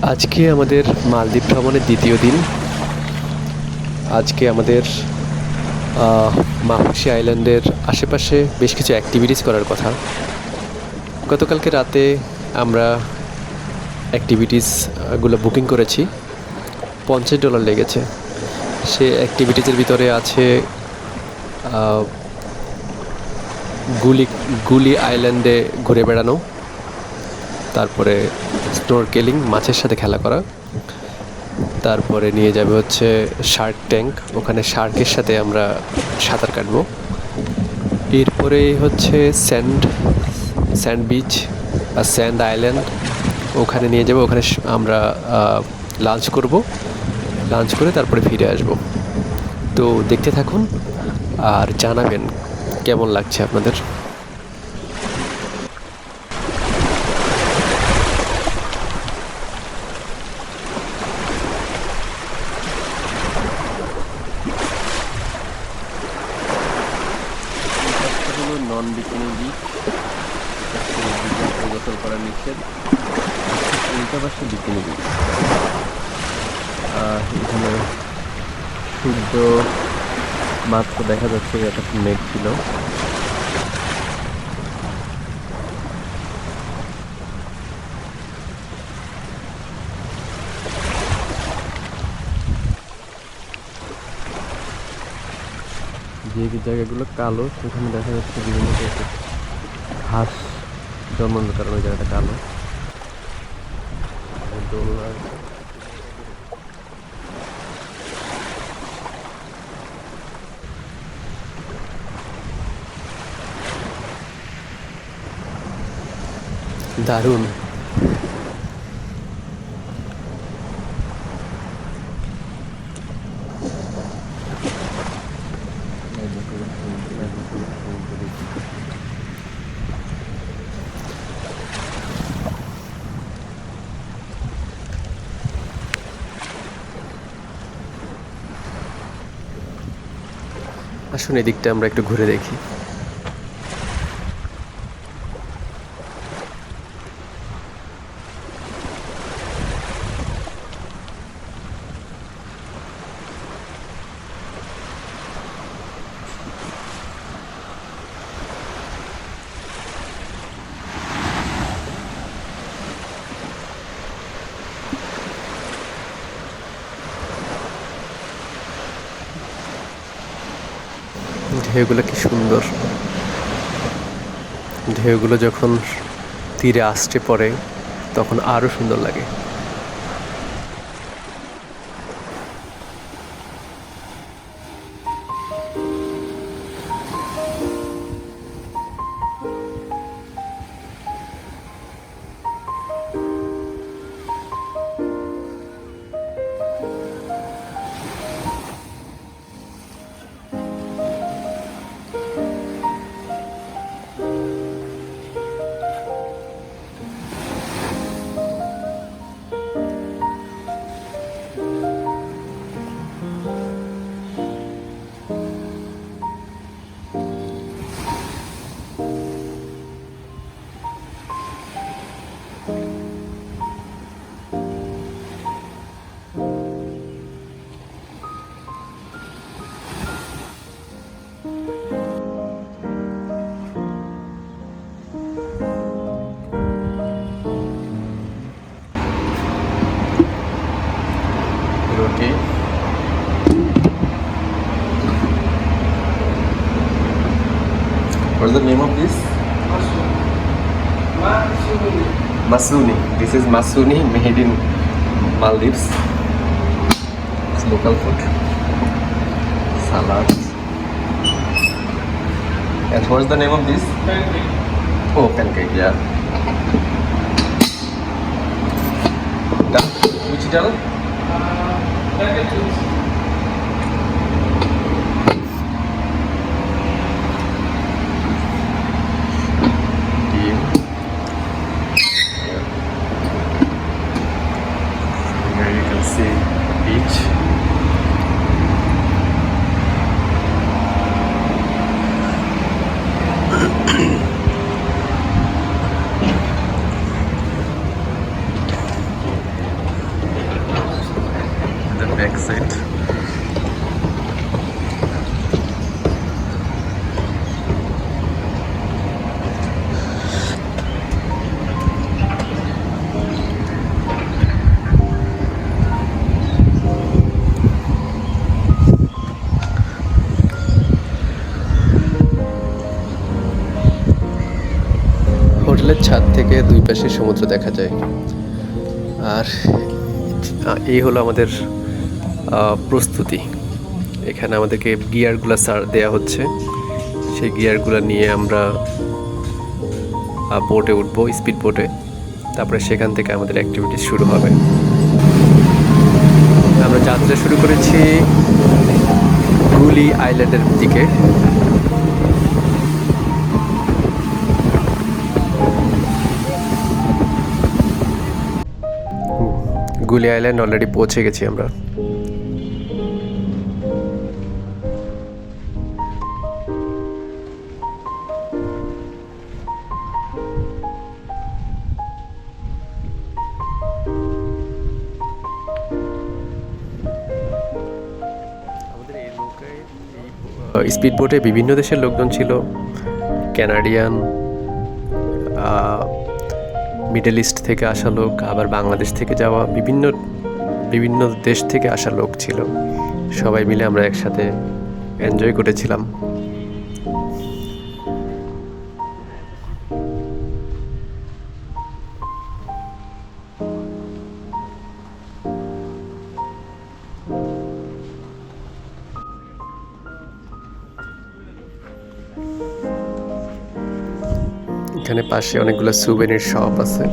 আজকে আমাদের মালদ্বীপ ভ্রমণের দ্বিতীয় দিন। আজকে আমাদের মাফুসি আইল্যান্ডের আশেপাশে বেশ কিছু অ্যাক্টিভিটিস করার কথা। গতকালকে রাতে আমরা অ্যাক্টিভিটিসগুলো বুকিং করেছি, $50 লেগেছে। সে অ্যাক্টিভিটিসের ভিতরে আছে গুলি গুলি আইল্যান্ডে ঘুরে বেড়ানো, তারপরে স্নোরকেলিং, মাছের সাথে খেলা করা, তারপরে নিয়ে যাবে হচ্ছে শার্ক ট্যাঙ্ক, ওখানে শার্কের সাথে আমরা সাঁতার কাটবো। এরপরে হচ্ছে স্যান্ড বিচ বা স্যান্ড আইল্যান্ড, ওখানে নিয়ে যাবো। ওখানে আমরা লাঞ্চ করব, লাঞ্চ করে তারপরে ফিরে আসব। তো দেখতে থাকুন আর জানাবেন কেমন লাগছে আপনাদের। নন বিকিনি বিচ, গোসল করা নিষেধ। উল্টা পাশে বিকিনি বিচ। এখানে সূর্য মাত্র দেখা যাচ্ছে, এতক্ষণ মেঘ ছিল। যে জায়গাগুলো কালো সেখানে দেখা যাচ্ছে বিভিন্ন ঘাস জন্মানোর কারণে ওই জায়গাটা কালো। দোলনা, দারুণ। আসুন এদিকটা আমরা একটু ঘুরে দেখি। ঢেউগুলো কি সুন্দর! ঢেউগুলো যখন তীরে আসতে পড়ে তখন আরো সুন্দর লাগে। রুটি, what's the name of this? Masuni. This is Masuni, made in Maldives. It's local food. Salads. And what's the name of this? Pancake. Oh, pancake, yeah. Dal? Which dal? Pancake juice. Deal. Here you can see the beach. Back side. হোটেলের ছাদ থেকে দুই পাশে সমুদ্র দেখা যায়। আর এই হলো আমাদের প্রস্তুতি। এখানে আমাদেরকে গিয়ারগুলো দেওয়া হচ্ছে, সেই গিয়ারগুলো নিয়ে আমরা বোটে উঠবো, স্পিড বোটে। তারপরে সেখান থেকে আমাদের অ্যাক্টিভিটিস শুরু হবে। আমরা যাত্রা শুরু করেছি গুলি আইল্যান্ডের দিকে। গুলি আইল্যান্ড অলরেডি পৌঁছে গেছি আমরা। স্পিড বোটে বিভিন্ন দেশের লোকজন ছিল, কানাডিয়ান, মিডল ইস্ট থেকে আসা লোক, আবার বাংলাদেশ থেকে যাওয়া বিভিন্ন দেশ থেকে আসা লোক ছিল। সবাই মিলে আমরা একসাথে এনজয় করেছিলাম। এখানে পাশে অনেকগুলো সুভেনির শপ আছে।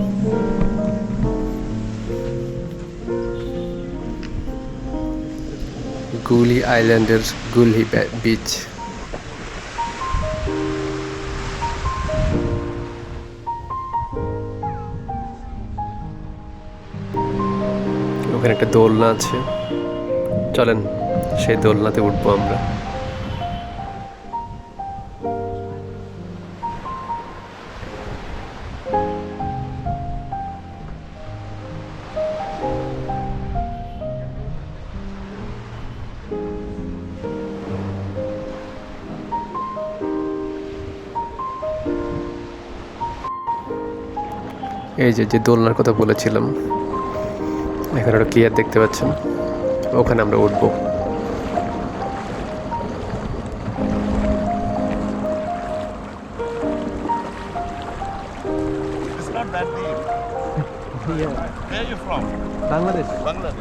গুলি আইল্যান্ডের গুলি বিচ। ওখানে একটা দোলনা আছে, চলেন সেই দোলনাতে উঠবো আমরা। এই যে দোলনার কথা বলেছিলাম, এখানে ওটা ক্লিয়ার দেখতে পাচ্ছেন, ওখানে আমরা উঠবো। It's not that deep. Yeah. Where are you from? Bangladesh. Bangladesh.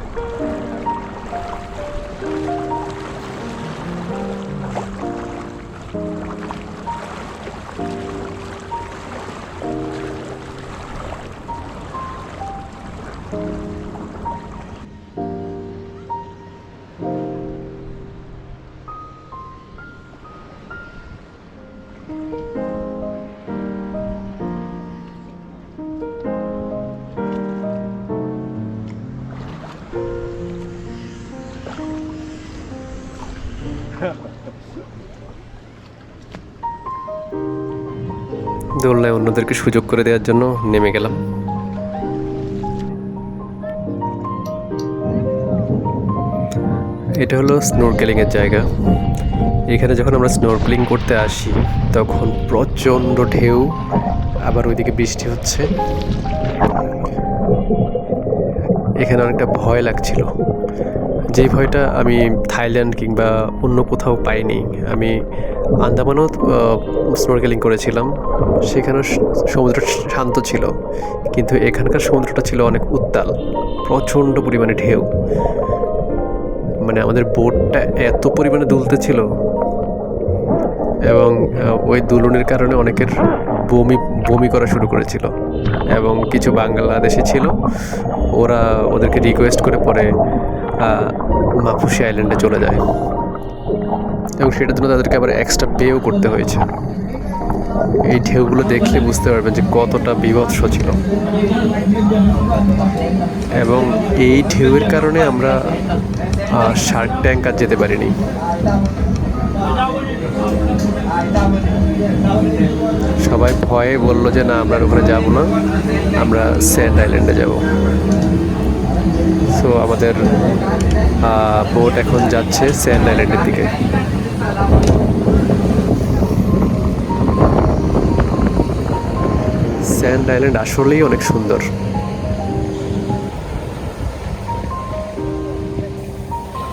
দোলনায় অন্যদেরকে সুযোগ করে দেওয়ার জন্য নেমে গেলাম। এটা হলো স্নোরকেলিং এর জায়গা। এখানে যখন আমরা স্নোরকেলিং করতে আসি তখন প্রচণ্ড ঢেউ, আবার ওইদিকে বৃষ্টি হচ্ছে। এখানে অনেকটা ভয় লাগছিল, যেই ভয়টা আমি থাইল্যান্ড কিংবা অন্য কোথাও পাইনি। আমি আন্দামানও স্নোরকেলিং করেছিলাম, সেখানে সমুদ্র শান্ত ছিল, কিন্তু এখানকার সমুদ্রটা ছিল অনেক উত্তাল, প্রচণ্ড পরিমাণে ঢেউ। মানে আমাদের বোটটা এত পরিমাণে দুলতেছিল, এবং ওই দুলনের কারণে অনেকের বমি করা শুরু করেছিল। এবং কিছু বাংলাদেশি ছিল, ওদেরকে রিকোয়েস্ট করে পরে মাফুসি আইল্যান্ডে চলে যায়, এবং সেটার জন্য তাদেরকে আবার এক্সট্রা পেও করতে হয়েছে। এই ঢেউগুলো দেখলে বুঝতে পারবেন যে কতটা বীভৎস ছিল। এবং এই ঢেউয়ের কারণে আমরা শার্ক ট্যাঙ্ক আর যেতে পারিনি। সবাই ভয়ে বললো যে না, আমরা ওখানে যাব না, আমরা স্যান্ড আইল্যান্ডে যাব। সো আমাদের বোট এখন যাচ্ছে স্যান্ড আইল্যান্ডের দিকে। স্যান্ড আইল্যান্ড আসলেই অনেক সুন্দর।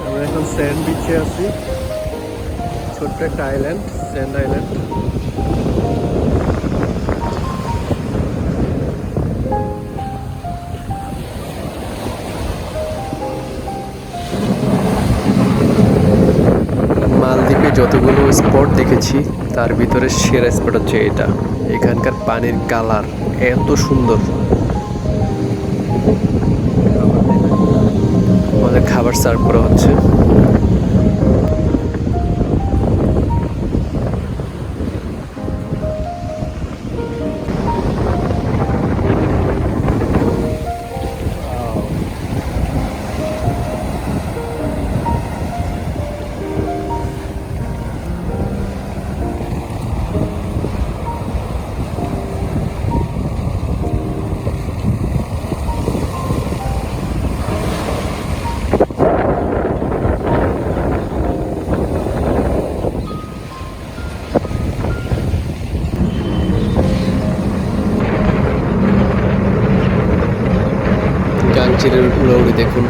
আমরা এখন স্যান্ড বিচে আছি, ছোট্ট একটা আইল্যান্ড, স্যান্ড আইল্যান্ড। মালদ্বীপে যতগুলো স্পট দেখেছি তার ভিতরে সেরা স্পট হচ্ছে এটা। এখানকার পানির কালার এত সুন্দর। আমাদের খাবার সার্ভ করা হচ্ছে। গাংচিলের লৌড়ি দেখুন।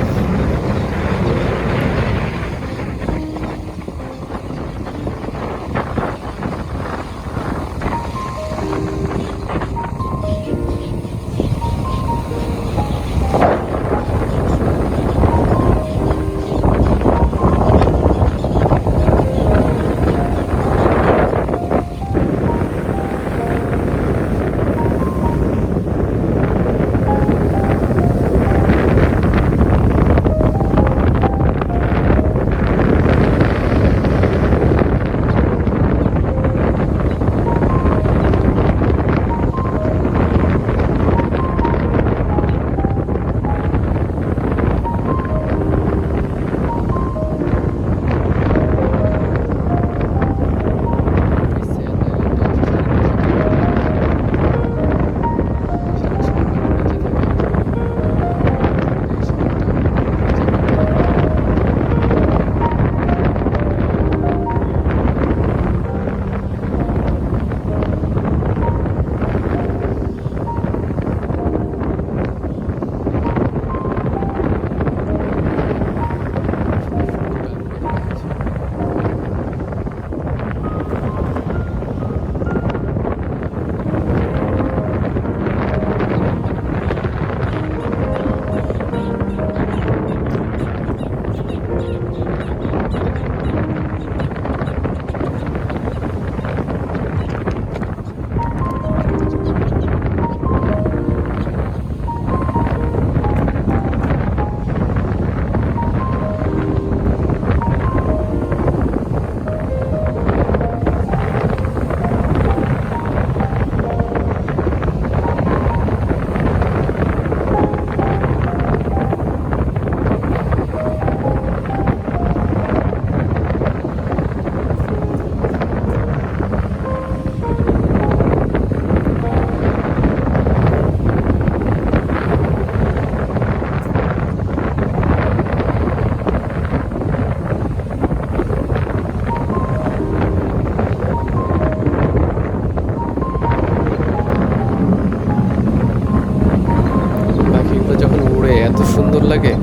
সুন্দর লাগে।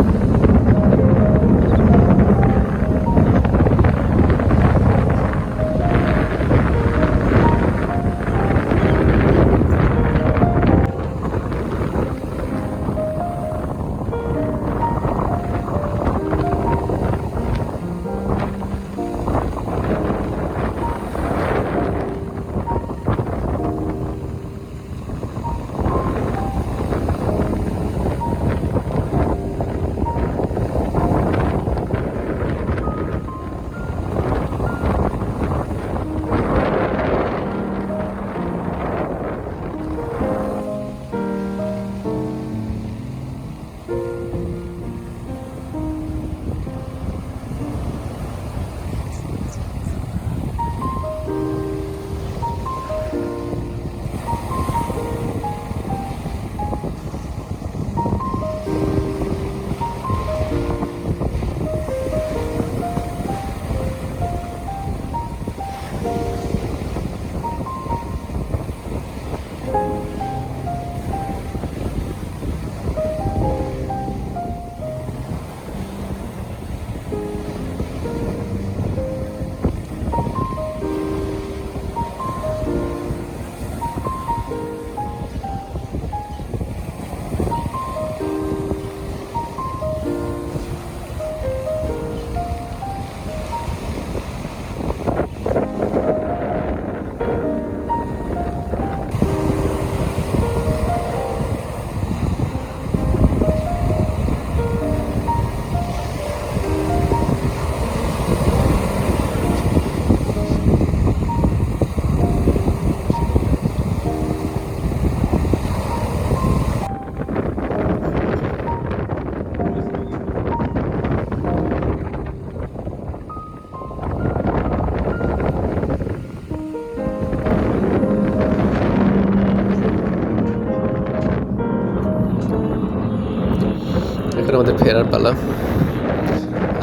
এখন আমাদের ফেরার পালা।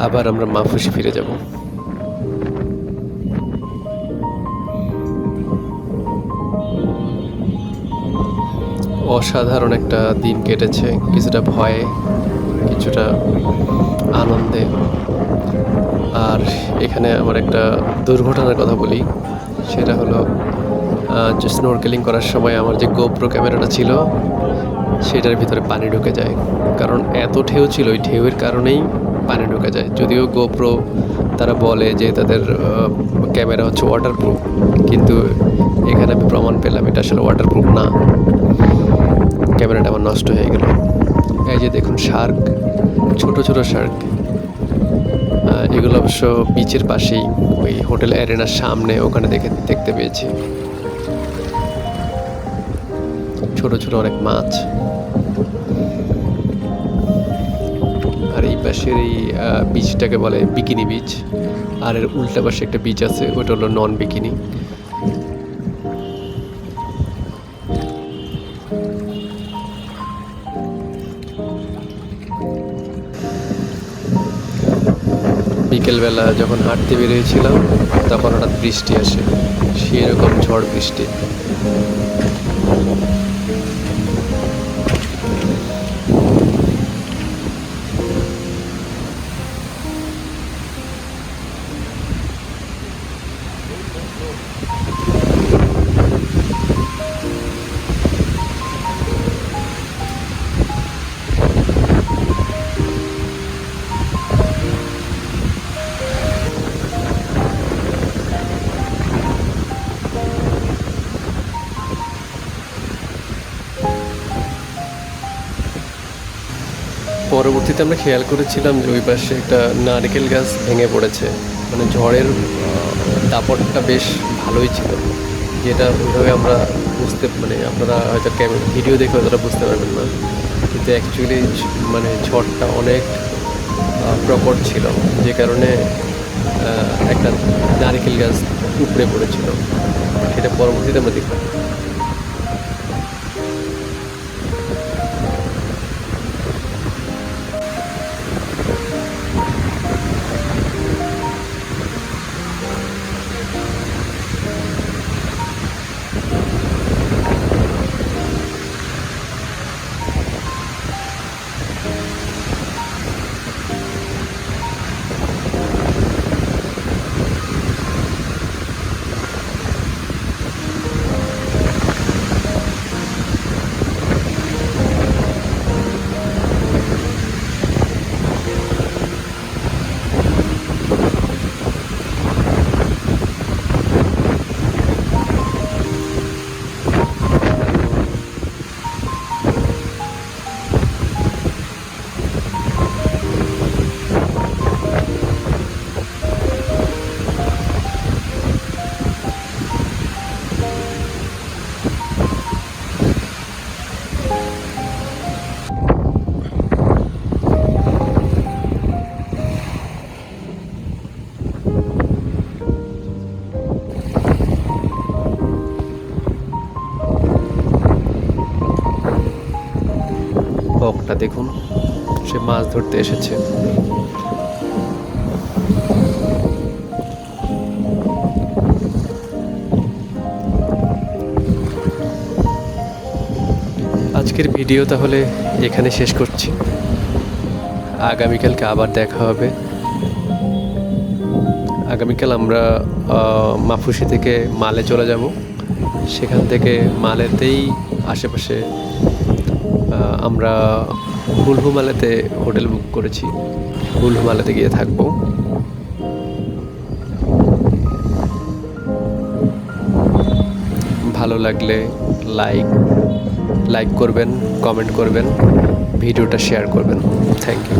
আবার আমরা মাফুসি ফিরে যাব। অসাধারণ একটা দিন কেটেছে, কিছুটা ভয়ে, কিছুটা আনন্দে। আর এখানে আমার একটা দুর্ঘটনার কথা বলি, সেটা হলো যে স্নোরকেলিং করার সময় আমার যে গোপ্রো ক্যামেরাটা ছিল সেটার ভিতরে পানি ঢুকে যায়। কারণ এত ঢেউ ছিল, ওই ঢেউয়ের কারণেই পানি ঢুকে যায়। যদিও গোপ্রো তারা বলে যে তাদের ক্যামেরা হচ্ছে ওয়াটারপ্রুফ, কিন্তু এখানে আমি প্রমাণ পেলাম এটা আসলে ওয়াটারপ্রুফ না। ক্যামেরাটা আমার নষ্ট হয়ে গেল। এই যে দেখুন শার্ক, ছোট ছোট শার্ক। এগুলো অবশ্য বিচের পাশেই, ওই হোটেল অ্যারেনার সামনে, ওখানে দেখতে পেয়েছি ছোট ছোট অনেক মাছ। আর এই পাশের এই বিচটাকে বলে বিকিনি বিচ, আর এর উল্টা পাশে একটা বিচ আছে, ওটা হলো নন বিকিনি। বিকেলবেলা যখন হাঁটতে বেরিয়েছিলাম তখন হঠাৎ বৃষ্টি আসে, সেরকম ঝড় বৃষ্টি। পরবর্তীতে আমরা খেয়াল করেছিলাম যে ওই পাশে একটা নারকেল গাছ ভেঙে পড়েছে। মানে ঝড়ের দাপটটা বেশ ভালোই ছিল, যেটা ওইভাবে আমরা মানে আপনারা হয়তো ভিডিও দেখে হয়তো বুঝতে পারবেন না, কিন্তু অ্যাকচুয়ালি মানে ঝড়টা অনেক প্রকট ছিল, যে কারণে একটা নারকেল গাছ উপড়ে পড়েছিল। সেটা পরবর্তীতে আমরা দেখলাম। বকটা দেখুন, সে মাছ ধরতে এসেছে। আজকের ভিডিও তাহলে এখানে শেষ করছি। আগামীকালকে আবার দেখা হবে। আগামীকাল আমরা মাফুসি থেকে মালে চলে যাব। সেখান থেকে মালেতেই আশেপাশে আমরা হুলহুমালেতে হোটেল বুক করেছি, হুলহুমালেতে গিয়ে থাকবো। ভালো লাগলে লাইক করবেন, কমেন্ট করবেন, ভিডিওটা শেয়ার করবেন। Thank you.